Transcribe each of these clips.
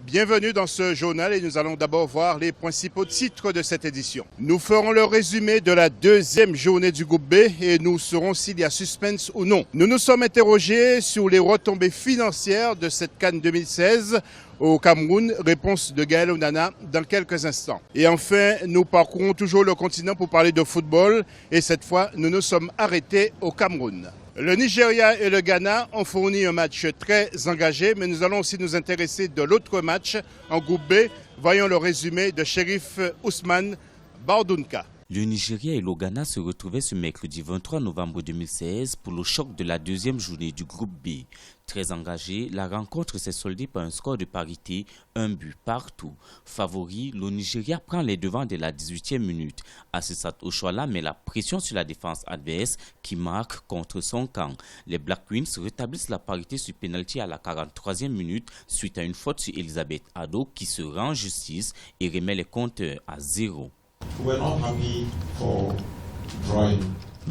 Bienvenue dans ce journal et nous allons d'abord voir les principaux titres de cette édition. Nous ferons le résumé de la deuxième journée du groupe B et nous saurons s'il y a suspense ou non. Nous nous sommes interrogés sur les retombées financières de cette CAN 2016 au Cameroun. Réponse de Gaël Onana dans quelques instants. Et enfin, nous parcourons toujours le continent pour parler de football et cette fois, nous nous sommes arrêtés au Cameroun. Le Nigeria et le Ghana ont fourni un match très engagé, mais nous allons aussi nous intéresser de l'autre match en groupe B. Voyons le résumé de Shérif Ousmane Bardunka. Le Nigeria et le Ghana se retrouvaient ce mercredi 23 novembre 2016 pour le choc de la deuxième journée du groupe B. Très engagée, la rencontre s'est soldée par un score de parité, un but partout. Favori, le Nigeria prend les devants dès la 18e minute. Assisat Oshoala met la pression sur la défense adverse qui marque contre son camp. Les Black Queens rétablissent la parité sur pénalty à la 43e minute suite à une faute sur Elisabeth Ado qui se rend justice et remet les compteurs à 0.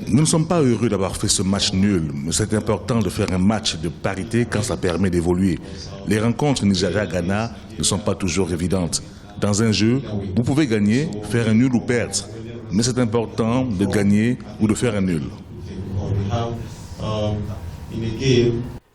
Nous ne sommes pas heureux d'avoir fait ce match nul, mais c'est important de faire un match de parité quand ça permet d'évoluer. Les rencontres Nigeria-Ghana ne sont pas toujours évidentes. Dans un jeu, vous pouvez gagner, faire un nul ou perdre, mais c'est important de gagner ou de faire un nul.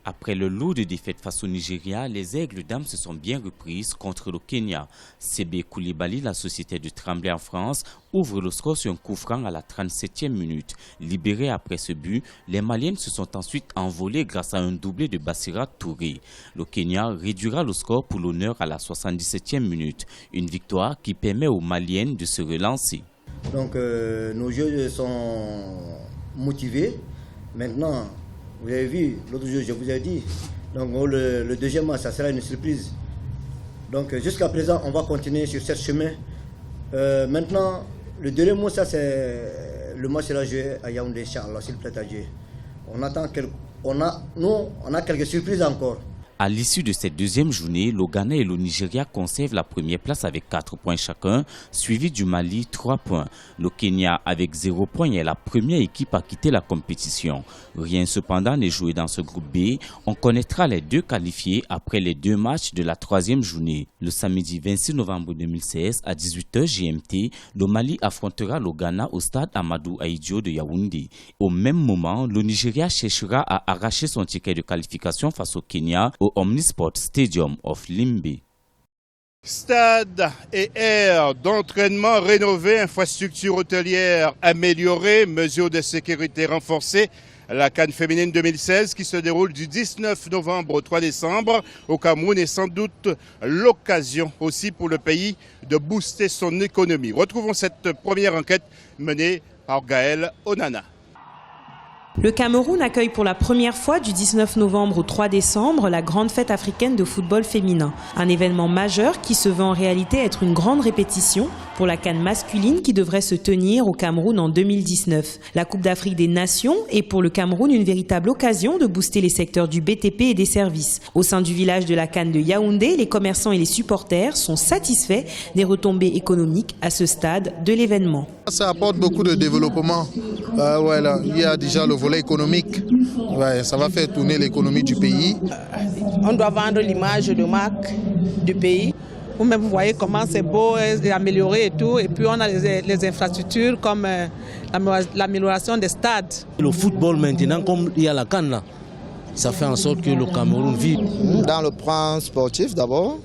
Après le lot de défaites face au Nigeria, les Aigles dames se sont bien reprises contre le Kenya. Sebe Koulibaly, la société de Tremblay en France, ouvre le score sur un coup franc à la 37e minute. Libérés après ce but, les Maliennes se sont ensuite envolées grâce à un doublé de Bassira Touré. Le Kenya réduira le score pour l'honneur à la 77e minute. Une victoire qui permet aux Maliennes de se relancer. Donc nos jeux sont motivés. Maintenant, vous avez vu, l'autre jour, je vous ai dit, donc le deuxième match, ça sera une surprise. Donc jusqu'à présent, on va continuer sur ce chemin. Maintenant, le deuxième mot, ça c'est le match sera joué à Yaoundé, Inch'Allah, s'il plaît à Dieu. On a quelques surprises encore. À l'issue de cette deuxième journée, le Ghana et le Nigeria conservent la première place avec 4 points chacun, suivi du Mali 3 points. Le Kenya avec 0 points est la première équipe à quitter la compétition. Rien cependant n'est joué dans ce groupe B. On connaîtra les deux qualifiés après les deux matchs de la troisième journée. Le samedi 26 novembre 2016 à 18h GMT, le Mali affrontera le Ghana au stade Amadou Ahidjo de Yaoundé. Au même moment, le Nigeria cherchera à arracher son ticket de qualification face au Kenya au Omnisport Stadium of Limbe. Stade et aires d'entraînement rénovés, infrastructures hôtelières améliorées, mesures de sécurité renforcées. La CAN féminine 2016 qui se déroule du 19 novembre au 3 décembre au Cameroun est sans doute l'occasion aussi pour le pays de booster son économie. Retrouvons cette première enquête menée par Gaël Onana. Le Cameroun accueille pour la première fois du 19 novembre au 3 décembre la grande fête africaine de football féminin. Un événement majeur qui se veut en réalité être une grande répétition pour la CAN masculine qui devrait se tenir au Cameroun en 2019. La Coupe d'Afrique des Nations est pour le Cameroun une véritable occasion de booster les secteurs du BTP et des services. Au sein du village de la CAN de Yaoundé, les commerçants et les supporters sont satisfaits des retombées économiques à ce stade de l'événement. Ça apporte beaucoup de développement. Il y a déjà le volet économique. Ça va faire tourner l'économie du pays. On doit vendre l'image de marque du pays. Vous-même, vous voyez comment c'est beau, c'est amélioré et tout. Et puis on a les infrastructures comme l'amélioration des stades. Le football maintenant, comme il y a la CAN là, ça fait en sorte que le Cameroun vit. Dans le plan sportif d'abord,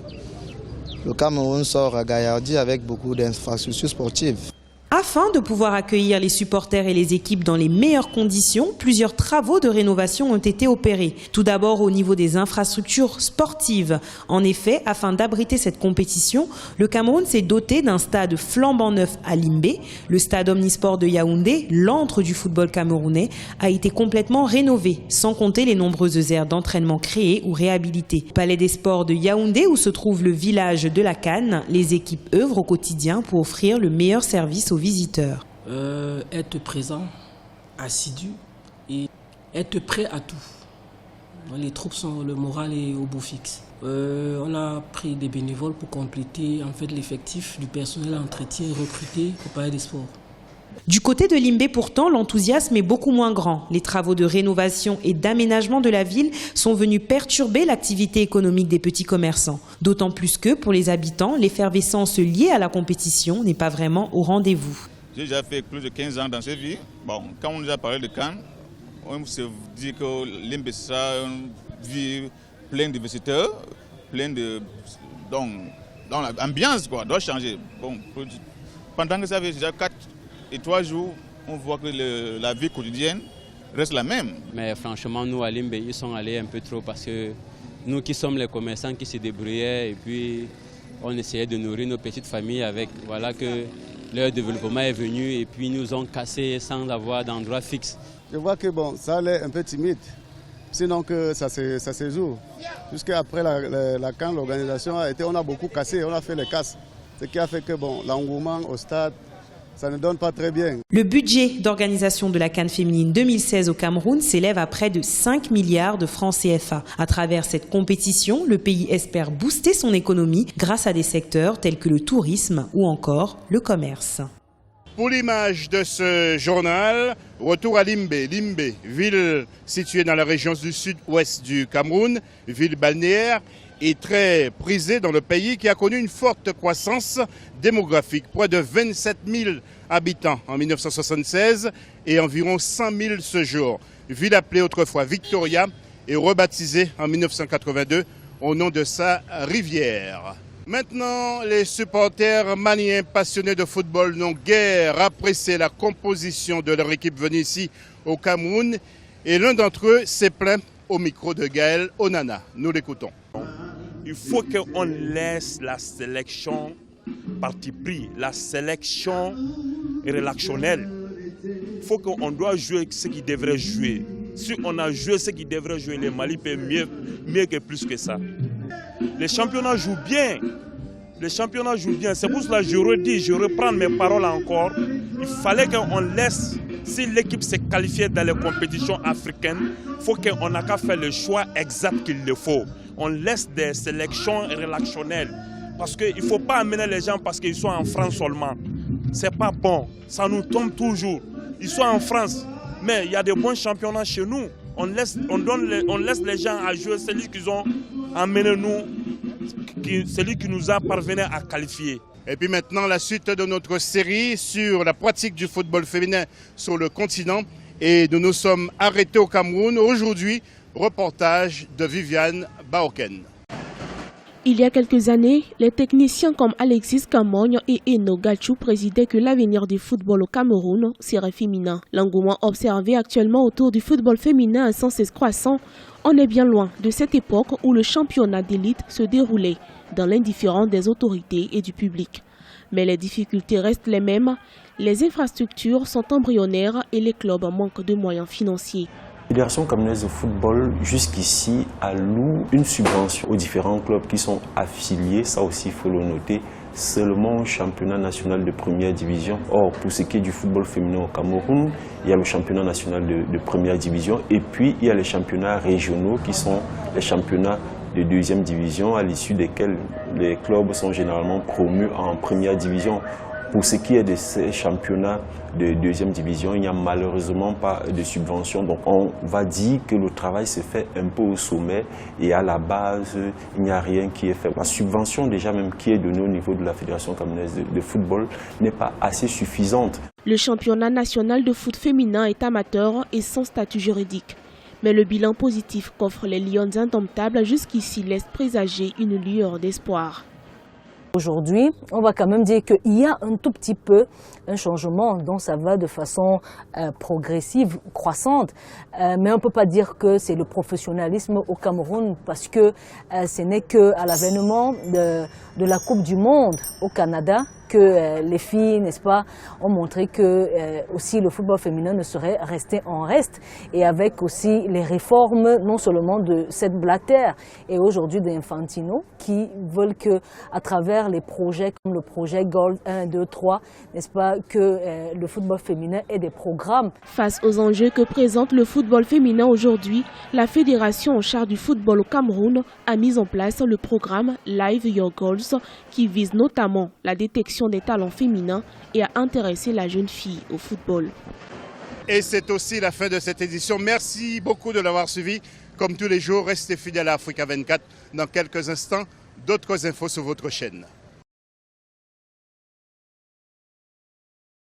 le Cameroun sort gaillardi avec beaucoup d'infrastructures sportives. Afin de pouvoir accueillir les supporters et les équipes dans les meilleures conditions, plusieurs travaux de rénovation ont été opérés. Tout d'abord au niveau des infrastructures sportives. En effet, afin d'abriter cette compétition, le Cameroun s'est doté d'un stade flambant neuf à Limbe. Le stade Omnisport de Yaoundé, l'antre du football camerounais, a été complètement rénové, sans compter les nombreuses aires d'entraînement créées ou réhabilitées. Palais des sports de Yaoundé, où se trouve le village de la CAN, les équipes œuvrent au quotidien pour offrir le meilleur service aux visiteurs. Être présent, assidu et être prêt à tout. Les troupes sont, le moral est au beau fixe. On a pris des bénévoles pour compléter en fait l'effectif du personnel entretien recruté au Palais des Sports. Du côté de Limbé, pourtant, l'enthousiasme est beaucoup moins grand. Les travaux de rénovation et d'aménagement de la ville sont venus perturber l'activité économique des petits commerçants. D'autant plus que, pour les habitants, l'effervescence liée à la compétition n'est pas vraiment au rendez-vous. J'ai déjà fait plus de 15 ans dans cette vie. Bon, quand on nous a parlé de Cannes, on se dit que Limbé sera une ville pleine de visiteurs, pleine de... Donc l'ambiance doit changer. Bon, pendant que ça fait déjà 4 et 3 jours, on voit que la vie quotidienne reste la même. Mais franchement, nous à Limbé, ils sont allés un peu trop parce que nous qui sommes les commerçants qui se débrouillaient et puis on essayait de nourrir nos petites familles avec, voilà que leur développement est venu et puis nous ont cassé sans avoir d'endroit fixe. Je vois que bon, ça allait un peu timide, sinon que ça se joue. Jusqu'après la CAN, l'organisation a été, on a beaucoup cassé, on a fait les casses. Ce qui a fait que bon, l'engouement au stade, ça ne donne pas très bien. Le budget d'organisation de la CAN féminine 2016 au Cameroun s'élève à près de 5 milliards de francs CFA. À travers cette compétition, le pays espère booster son économie grâce à des secteurs tels que le tourisme ou encore le commerce. Pour l'image de ce journal, retour à Limbé. Limbé, ville située dans la région du sud-ouest du Cameroun, ville balnéaire et très prisée dans le pays qui a connu une forte croissance démographique. Près de 27 000 habitants en 1976 et environ 100 000 ce jour. Ville appelée autrefois Victoria et rebaptisée en 1982 au nom de sa rivière. Maintenant, les supporters maliens passionnés de football n'ont guère apprécié la composition de leur équipe venue ici au Cameroun. Et l'un d'entre eux s'est plaint au micro de Gaël Onana. Nous l'écoutons. Il faut qu'on laisse la sélection parti pris, la sélection réactionnelle. Il faut qu'on doit jouer ce qu'ils devraient jouer. Si on a joué ce qu'ils devraient jouer, le Mali peut mieux que plus que ça. Les championnats jouent bien. Les championnats jouent bien. C'est pour cela que je redis, je reprends mes paroles encore. Il fallait qu'on laisse, si l'équipe s'est qualifiée dans les compétitions africaines, il faut qu'on n'a qu'à faire le choix exact qu'il le faut. On laisse des sélections réactionnelles. Parce qu'il ne faut pas amener les gens parce qu'ils sont en France seulement. Ce n'est pas bon. Ça nous tombe toujours. Ils sont en France, mais il y a de bons championnats chez nous. On laisse les gens à jouer celui qu'ils ont amené nous, celui qui nous a parvenu à qualifier. Et puis maintenant, la suite de notre série sur la pratique du football féminin sur le continent. Et nous nous sommes arrêtés au Cameroun. Aujourd'hui, reportage de Viviane Baoken. Il y a quelques années, les techniciens comme Alexis Kamogne et Eno Gachou présidaient que l'avenir du football au Cameroun serait féminin. L'engouement observé actuellement autour du football féminin est sans cesse croissant. On est bien loin de cette époque où le championnat d'élite se déroulait dans l'indifférence des autorités et du public. Mais les difficultés restent les mêmes. Les infrastructures sont embryonnaires et les clubs manquent de moyens financiers. La Fédération camerounaise de football, jusqu'ici, alloue une subvention aux différents clubs qui sont affiliés, ça aussi il faut le noter, seulement au championnat national de première division. Or, pour ce qui est du football féminin au Cameroun, il y a le championnat national de première division et puis il y a les championnats régionaux qui sont les championnats de deuxième division à l'issue desquels les clubs sont généralement promus en première division. Pour ce qui est de ces championnats de deuxième division, il n'y a malheureusement pas de subvention. Donc on va dire que le travail se fait un peu au sommet et à la base, il n'y a rien qui est fait. La subvention déjà même qui est donnée au niveau de la Fédération camerounaise de football n'est pas assez suffisante. Le championnat national de foot féminin est amateur et sans statut juridique. Mais le bilan positif qu'offrent les Lions indomptables jusqu'ici laisse présager une lueur d'espoir. Aujourd'hui, on va quand même dire qu'il y a un tout petit peu un changement, donc ça va de façon progressive, croissante. Mais on ne peut pas dire que c'est le professionnalisme au Cameroun parce que ce n'est qu'à l'avènement de la Coupe du Monde au Canada que les filles, n'est-ce pas, ont montré que aussi le football féminin ne serait resté en reste. Et avec aussi les réformes, non seulement de cette Blatter et aujourd'hui d'Infantino, qui veulent que, à travers les projets comme le projet Gold 1, 2, 3, n'est-ce pas, que le football féminin ait des programmes. Face aux enjeux que présente le football féminin aujourd'hui, la fédération en charge du football au Cameroun a mis en place le programme Live Your Goals qui vise notamment la détection l'exposition des talents féminins et à intéresser la jeune fille au football. Et c'est aussi la fin de cette édition. Merci beaucoup de l'avoir suivi. Comme tous les jours, restez fidèles à Africa 24. Dans quelques instants, d'autres infos sur votre chaîne.